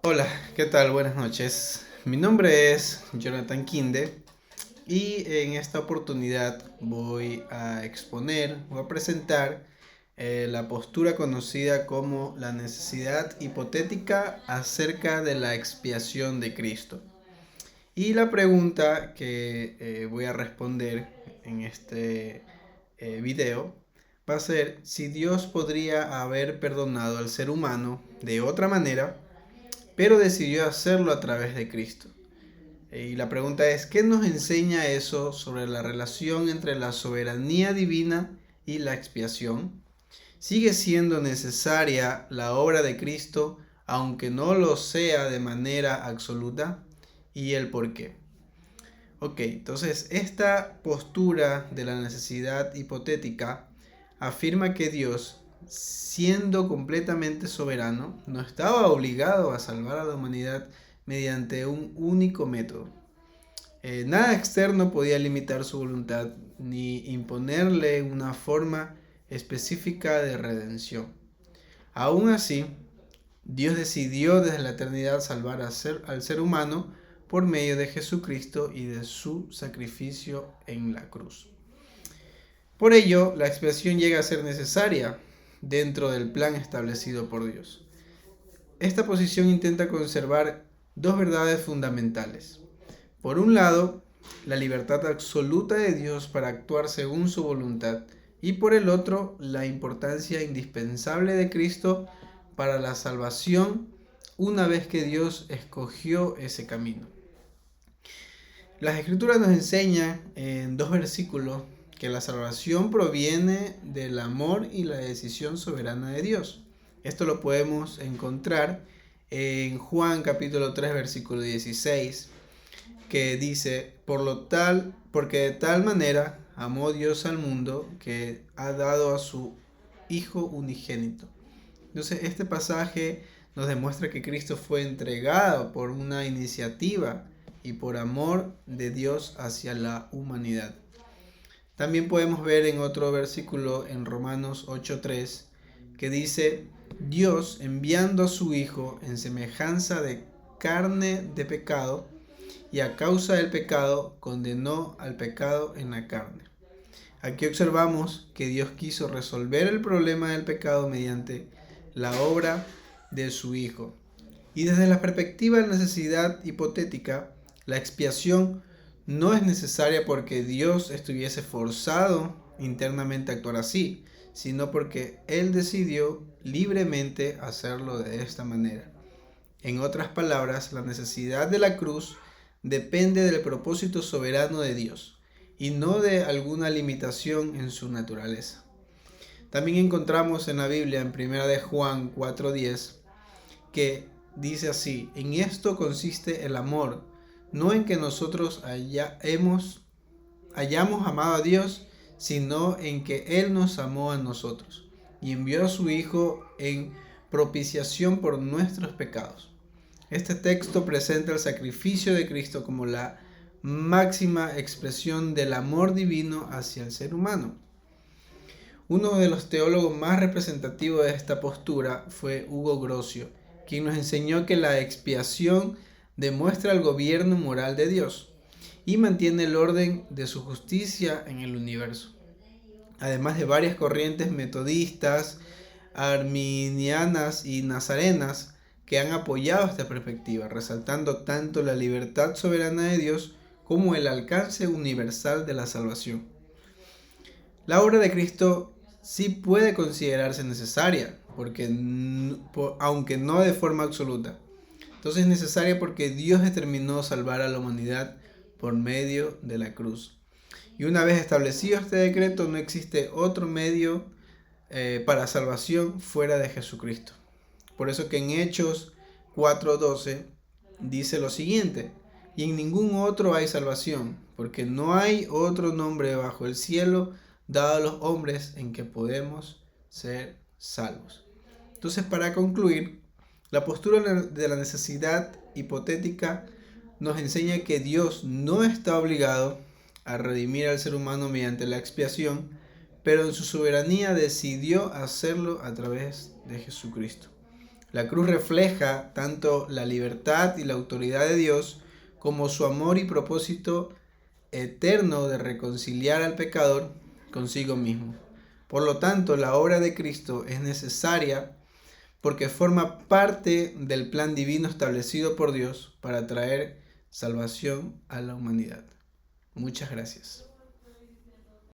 Hola, ¿qué tal? Buenas noches. Mi nombre es Jonathan Kinde y en esta oportunidad voy a exponer o a presentar la postura conocida como la necesidad hipotética acerca de la expiación de Cristo. Y la pregunta que voy a responder en este video va a ser si Dios podría haber perdonado al ser humano de otra manera pero decidió hacerlo a través de Cristo. Y la pregunta es, ¿qué nos enseña eso sobre la relación entre la soberanía divina y la expiación? ¿Sigue siendo necesaria la obra de Cristo, aunque no lo sea de manera absoluta? ¿Y el por qué? Ok, entonces esta postura de la necesidad hipotética afirma que Dios, siendo completamente soberano, no estaba obligado a salvar a la humanidad mediante un único método. Nada externo podía limitar su voluntad ni imponerle una forma específica de redención. Aún así, Dios decidió desde la eternidad salvar al ser humano por medio de Jesucristo y de su sacrificio en la cruz. Por ello, la expiación llega a ser necesaria dentro del plan establecido por Dios. Esta posición intenta conservar dos verdades fundamentales. Por un lado, la libertad absoluta de Dios para actuar según su voluntad y por el otro, la importancia indispensable de Cristo para la salvación una vez que Dios escogió ese camino. Las Escrituras nos enseñan en dos versículos que la salvación proviene del amor y la decisión soberana de Dios. Esto lo podemos encontrar en Juan capítulo 3 versículo 16, que dice, porque de tal manera amó Dios al mundo que ha dado a su Hijo unigénito. Entonces este pasaje nos demuestra que Cristo fue entregado por una iniciativa y por amor de Dios hacia la humanidad. También podemos ver en otro versículo en Romanos 8:3 que dice, Dios enviando a su Hijo en semejanza de carne de pecado y a causa del pecado condenó al pecado en la carne. Aquí observamos que Dios quiso resolver el problema del pecado mediante la obra de su Hijo. Y desde la perspectiva de la necesidad hipotética, la expiación no es necesaria porque Dios estuviese forzado internamente a actuar así, sino porque Él decidió libremente hacerlo de esta manera. En otras palabras, la necesidad de la cruz depende del propósito soberano de Dios y no de alguna limitación en su naturaleza. También encontramos en la Biblia, en 1 de Juan 4:10, que dice así, en esto consiste el amor, no en que nosotros hayamos amado a Dios, sino en que Él nos amó a nosotros y envió a su Hijo en propiciación por nuestros pecados. Este texto presenta el sacrificio de Cristo como la máxima expresión del amor divino hacia el ser humano. Uno de los teólogos más representativos de esta postura fue Hugo Grocio, quien nos enseñó que la expiación demuestra el gobierno moral de Dios y mantiene el orden de su justicia en el universo. Además de varias corrientes metodistas, arminianas y nazarenas que han apoyado esta perspectiva, resaltando tanto la libertad soberana de Dios como el alcance universal de la salvación. La obra de Cristo sí puede considerarse necesaria, aunque no de forma absoluta. Entonces es necesaria porque Dios determinó salvar a la humanidad por medio de la cruz. Y una vez establecido este decreto, no existe otro medio para salvación fuera de Jesucristo. Por eso que en Hechos 4:12 dice lo siguiente, y en ningún otro hay salvación, porque no hay otro nombre bajo el cielo dado a los hombres en que podemos ser salvos. Entonces, para concluir, la postura de la necesidad hipotética nos enseña que Dios no está obligado a redimir al ser humano mediante la expiación, pero en su soberanía decidió hacerlo a través de Jesucristo. La cruz refleja tanto la libertad y la autoridad de Dios como su amor y propósito eterno de reconciliar al pecador consigo mismo. Por lo tanto, la obra de Cristo es necesaria porque forma parte del plan divino establecido por Dios para traer salvación a la humanidad. Muchas gracias.